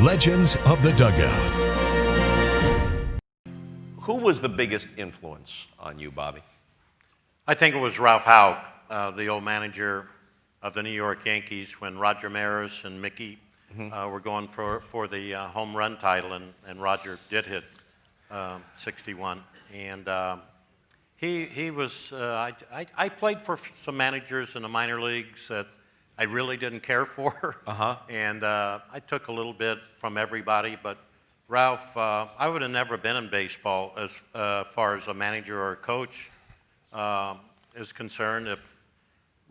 Legends of the Dugout. Who was the biggest influence on you, Bobby? I think it was Ralph Houk, the old manager of the New York Yankees when Roger Maris and Mickey were going for the home run title, and Roger did hit 61. And he was, I played for some managers in the minor leagues that I really didn't care for. And I took a little bit from everybody, but Ralph, I would have never been in baseball as far as a manager or a coach is concerned.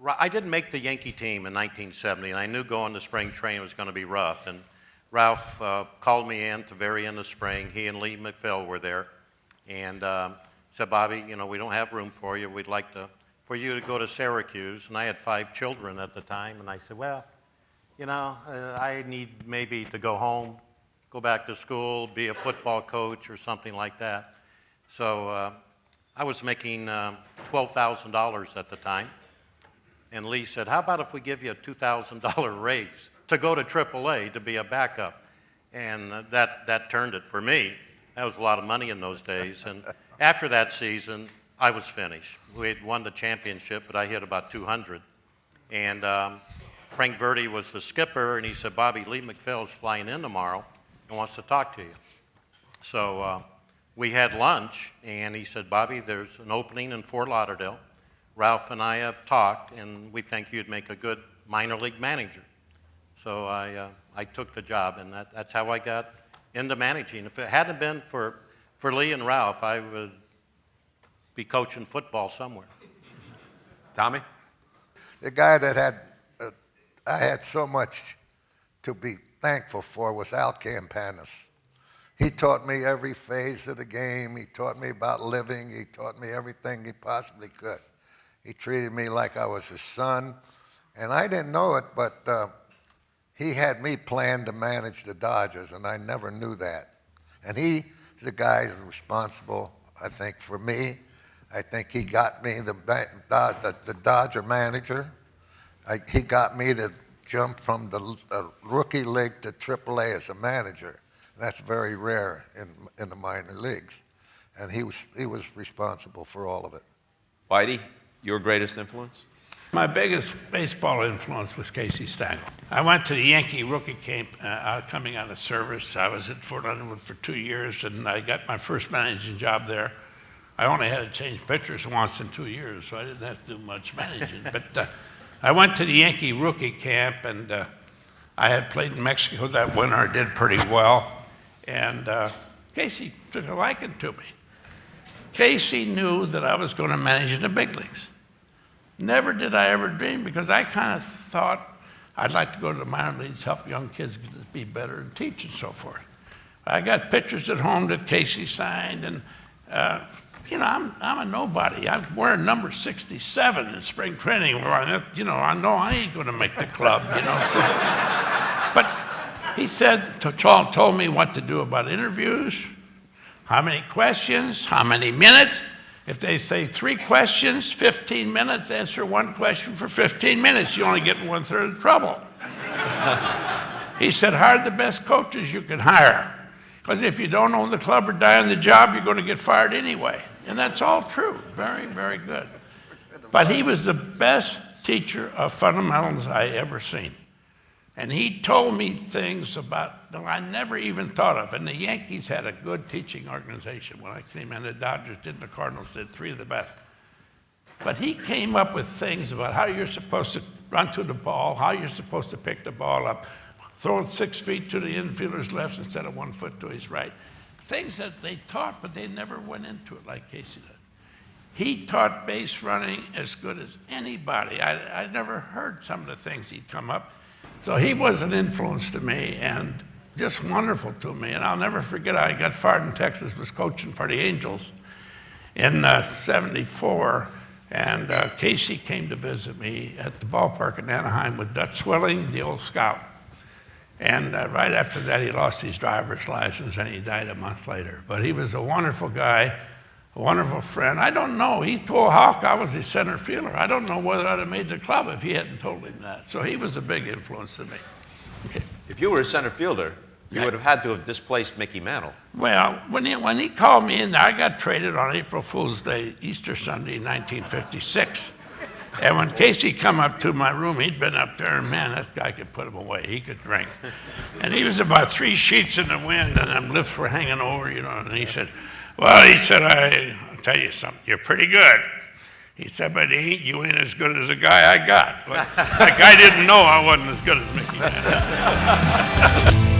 I didn't make the Yankee team in 1970, and I knew going to spring training was going to be rough. And Ralph called me in at the very end of spring. He and Lee McPhail were there, and said, "Bobby, you know, we don't have room for you. We'd like for you to go to Syracuse." And I had 5 children at the time, and I said, "Well, you know, I need maybe to go home, go back to school, be a football coach or something like that." So I was making $12,000 at the time. And Lee said, "How about if we give you a $2,000 raise to go to AAA to be a backup?" And that turned it for me. That was a lot of money in those days. And after that season, I was finished. We had won the championship, but I hit about 200. And Frank Verde was the skipper, and he said, "Bobby, Lee McPhail's flying in tomorrow and wants to talk to you." So we had lunch, and he said, "Bobby, there's an opening in Fort Lauderdale. Ralph and I have talked, and we think you'd make a good minor league manager." So I took the job, and that's how I got into managing. If it hadn't been for Lee and Ralph, I would be coaching football somewhere. Tommy? The guy that I had so much to be thankful for was Al Campanis. He taught me every phase of the game. He taught me about living. He taught me everything he possibly could. He treated me like I was his son, and I didn't know it, but he had me planned to manage the Dodgers, and I never knew that. And he's the guy who's responsible, I think, for me. I think he got me the Dodger manager. He got me to jump from the rookie league to AAA as a manager. That's very rare in the minor leagues, and he was responsible for all of it. Whitey, your greatest influence? My biggest baseball influence was Casey Stengel. I went to the Yankee rookie camp coming out of service. I was at Fort Leonard for 2 years, and I got my first managing job there. I only had to change pitchers once in 2 years, so I didn't have to do much managing. But I went to the Yankee rookie camp, and I had played in Mexico that winter. I did pretty well. And Casey took a liking to me. Casey knew that I was going to manage in the big leagues. Never did I ever dream, because I kind of thought I'd like to go to the minor leagues, help young kids be better and teach and so forth. I got pictures at home that Casey signed, and you know, I'm a nobody. I'm wearing number 67 in spring training. You know I ain't going to make the club. You know, so, but he said, told me what to do about interviews, how many questions, how many minutes. If they say 3 questions, 15 minutes, answer 1 question for 15 minutes. You only get 1/3 of the trouble. He said, hire the best coaches you can hire. Because if you don't own the club or die on the job, you're going to get fired anyway. And that's all true. Very, very good. But he was the best teacher of fundamentals I ever seen. And he told me things that I never even thought of. And the Yankees had a good teaching organization when I came in. The Dodgers did, and the Cardinals did, 3 of the best. But he came up with things about how you're supposed to run to the ball, how you're supposed to pick the ball up, throw it 6 feet to the infielder's left instead of 1 foot to his right. Things that they taught, but they never went into it like Casey did. He taught base running as good as anybody. I never heard some of the things he'd come up. So he was an influence to me and just wonderful to me. And I'll never forget, I got fired in Texas, was coaching for the Angels in '74. And Casey came to visit me at the ballpark in Anaheim with Dutch Swilling, the old scout. And right after that, he lost his driver's license and he died a month later. But he was a wonderful guy, a wonderful friend. I don't know, he told Houk I was his center fielder. I don't know whether I'd have made the club if he hadn't told him that. So he was a big influence to me. Okay. If you were a center fielder, You would have had to have displaced Mickey Mantle. Well, when he called me in, I got traded on April Fool's Day, Easter Sunday, 1956. And when Casey come up to my room, he'd been up there, and man, that guy could put him away. He could drink. And he was about 3 sheets in the wind, and them lips were hanging over, you know. And he said, well, he said, I'll tell you something, you're pretty good. He said, but you ain't as good as the guy I got. Like I didn't know I wasn't as good as Mickey Mantle.